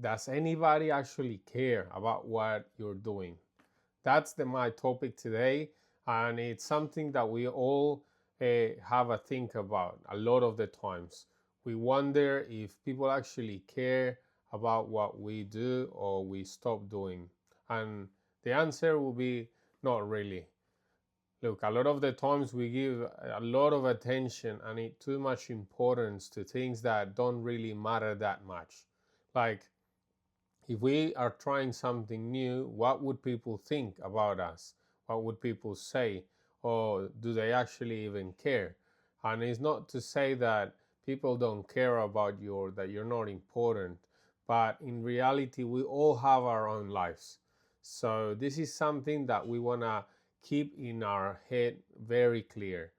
does anybody actually care about what you're doing? That's my topic today, and it's something that we all have a think about a lot of the times. We wonder if people actually care about what we do or we stop doing. And the answer will be not really. Look, a lot of the times we give a lot of attention and too much importance to things that don't really matter that much. Like, if we are trying something new, what would people think about us? What would people say? Or do they actually even care? And it's not to say that people don't care about you or that you're not important, but in reality, we all have our own lives. So this is something that we want to keep in our head very clear.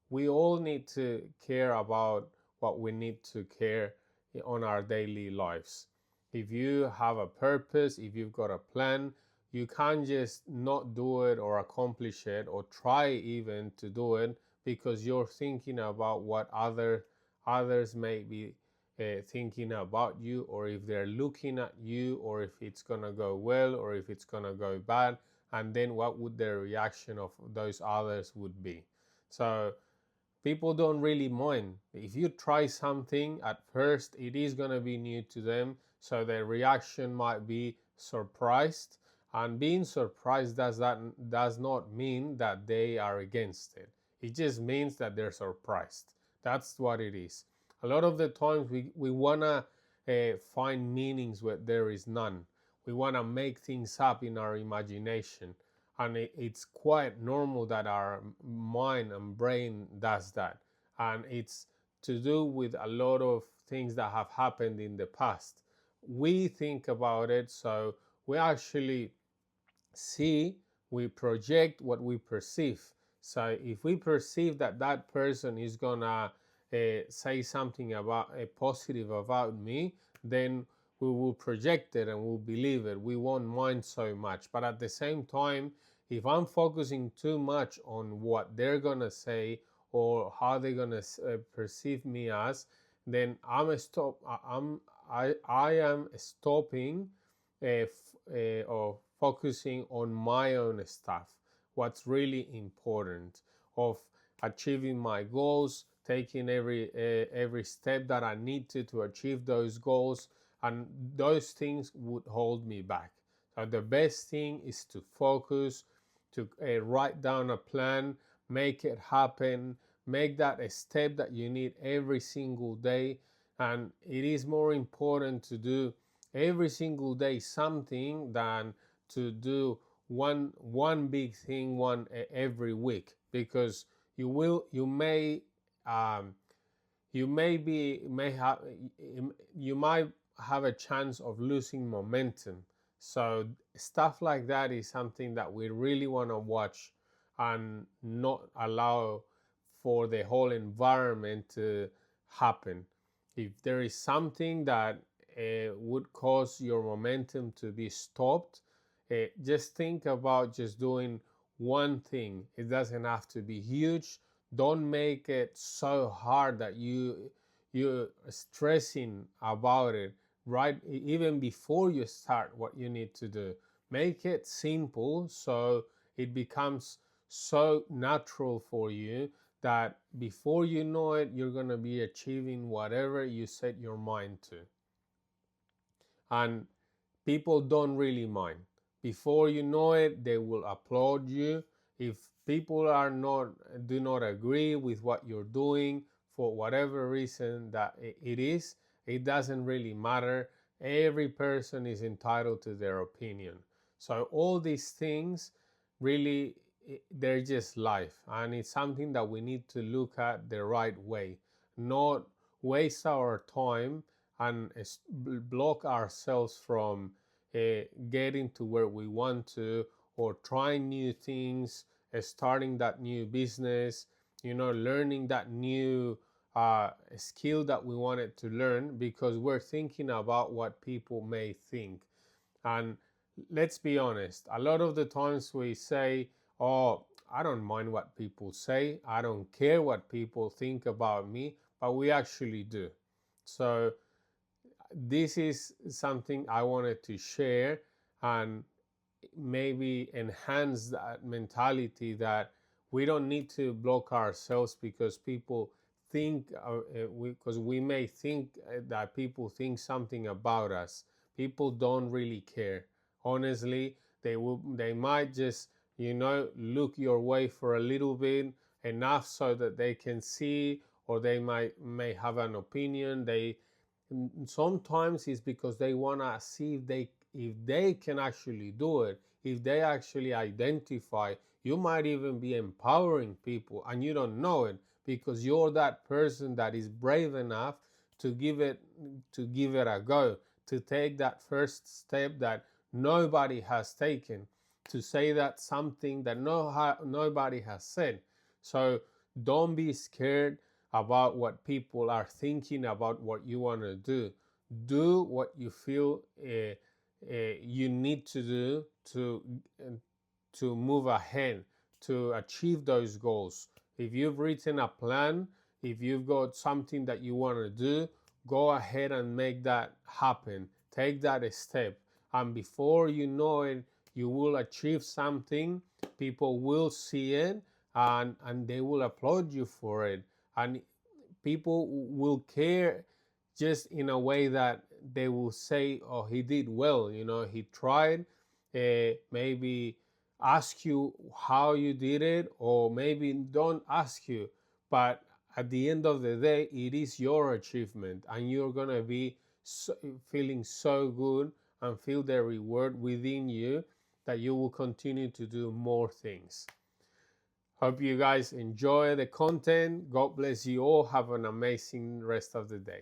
We all need to care about what we need to care on our daily lives. If you have a purpose, if you've got a plan, you can't just not do it or accomplish it or try even to do it because you're thinking about what others may be thinking about you, or if they're looking at you, or if it's gonna go well or if it's gonna go bad, and then what would the reaction of those others would be. So people don't really mind. If you try something at first, it is going to be new to them, so their reaction might be surprised. And being surprised does not mean that they are against it. It just means that they're surprised. That's what it is. A lot of the times we want to find meanings where there is none. We want to make things up in our imagination, and it's quite normal that our mind and brain does that, and it's to do with a lot of things that have happened in the past. We think about it, so we actually see, we project what we perceive. So if we perceive that that person is gonna say something about positive about me, then we will project it and we'll believe it. We won't mind so much. But at the same time, if I'm focusing too much on what they're gonna say or how they're gonna perceive me as, then I am stopping or focusing on my own stuff, what's really important, of achieving my goals, taking every step that I need to achieve those goals, and those things would hold me back. So the best thing is to focus, to write down a plan, make it happen, make that a step that you need every single day. And it is more important to do every single day something than to do one big thing every week, because um, you might have a chance of losing momentum. So stuff like that is something that we really want to watch and not allow for the whole environment to happen. If there is something that would cause your momentum to be stopped, just think about just doing one thing. It doesn't have to be huge. Don't make it so hard that you're stressing about it right even before you start what you need to do. Make it simple so it becomes so natural for you that before you know it, you're going to be achieving whatever you set your mind to. And people don't really mind. Before you know it, they will applaud you. If people do not agree with what you're doing for whatever reason that it is, it doesn't really matter. Every person is entitled to their opinion. So all these things really, they're just life, and it's something that we need to look at the right way, not waste our time and block ourselves from getting to where we want to, or trying new things, starting that new business, learning that new skill that we wanted to learn, because we're thinking about what people may think. And let's be honest, a lot of the times we say, oh, I don't mind what people say, I don't care what people think about me, but we actually do. So this is something I wanted to share and maybe enhance that mentality that we don't need to block ourselves because people think, because we may think that people think something about us. People don't really care. Honestly, they might just, look your way for a little bit, enough so that they can see, or they may have an opinion. They sometimes it's because they want to see if they can actually do it, if they actually identify. You might even be empowering people and you don't know it, because you're that person that is brave enough to give it a go, to take that first step that nobody has taken, to say that something that nobody has said. So don't be scared about what people are thinking about what you want to do. Do what you feel you need to do to move ahead, to achieve those goals. If you've written a plan, if you've got something that you want to do, go ahead and make that happen. Take that step. And before you know it, you will achieve something. People will see it, and they will applaud you for it. And people will care just in a way that they will say, oh, he did well, he tried. Maybe ask you how you did it, or maybe don't ask you, but at the end of the day, it is your achievement, and you're going to be feeling so good and feel the reward within you that you will continue to do more things. Hope you guys enjoy the content. God bless you all. Have an amazing rest of the day.